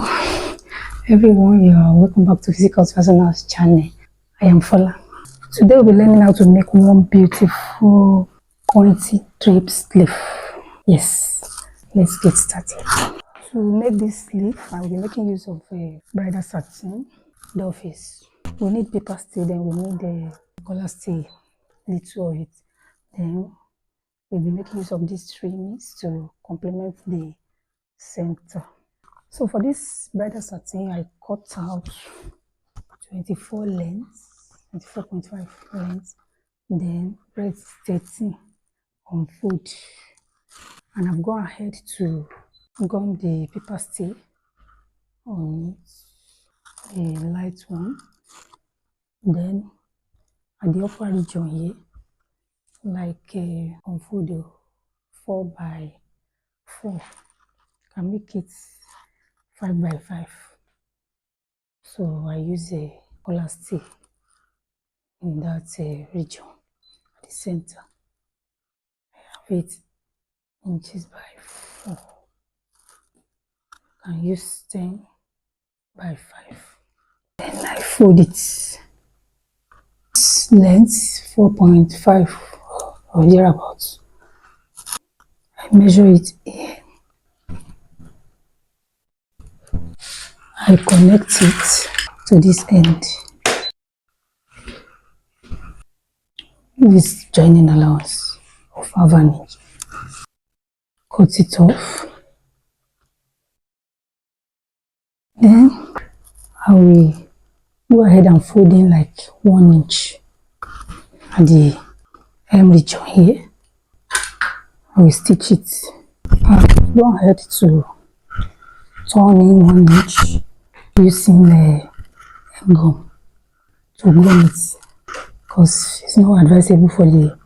Hello everyone, welcome back to Physique Personal's channel. I am Fola. Today we'll be learning how to make one beautiful pointy drape sleeve. Yes, let's get started. To make this sleeve, I will be making use of a bridal satin doll face. We need paper steel, then we need the color steel, little of it. Then we'll be making use of these trimmings to complement the center. So for this bridal satin, I cut out 24 lengths, 24.5 lengths, then breadth 13 on fold. And I've gone ahead to gum the paper steel on it, a light one. Then at the upper region here, like on fold 4 by 4, can make it 5 by 5. So I use a color steel in that region at the center. I have 8 inches by 4. I can use 10 by 5. Then I fold it. Length 4.5 or thereabouts. I measure it here. I connect it to this end with joining allowance of half an inch. Cut it off. Then I will go ahead and fold in like 1 inch at the hem region here. I will stitch it. I'll go ahead to turn in 1 inch using the gum to gum it, because it's not advisable for the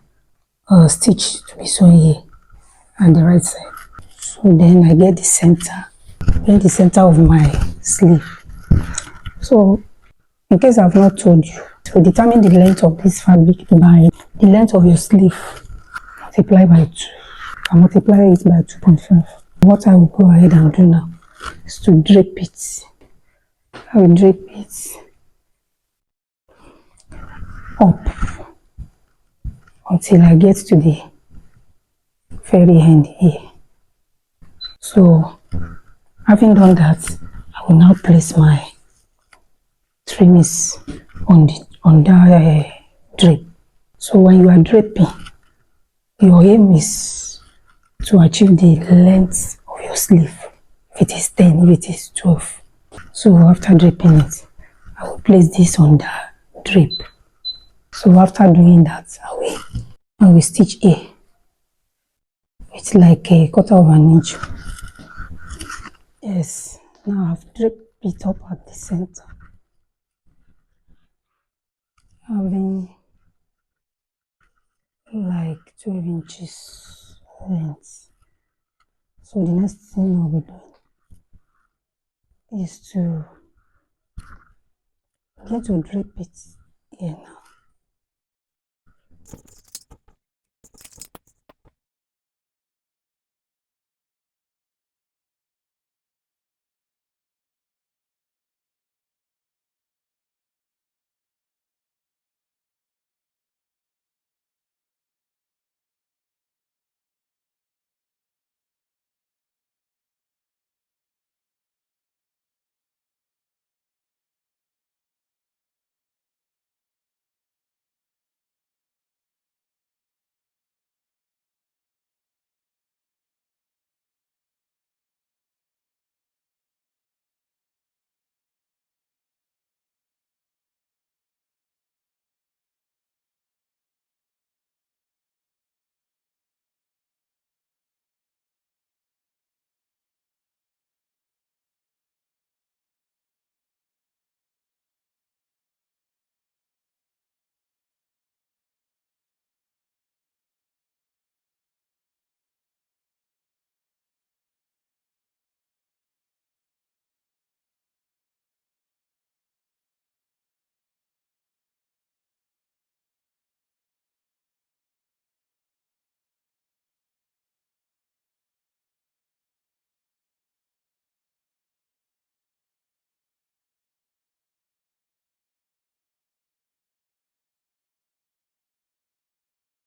stitch to be sewn here at the right side. So then I get the center of my sleeve. So in case I've not told you, to determine the length of this fabric by the length of your sleeve, multiply by 2. I multiply it by 2.5. What I will go ahead and do now is to drape it. I will drape it up until I get to the very end here. So having done that, I will now place my trimmings on that drape. So when you are draping, your aim is to achieve the length of your sleeve. If it is 10, if it is 12. So after draping it, I will place this on the drape. So after doing that, I will stitch here. It's like a 1/4 of an inch. Yes, now I've draped it up at the center, having like 12 inches length. So the next thing I'll be doing is to get to drape it here now.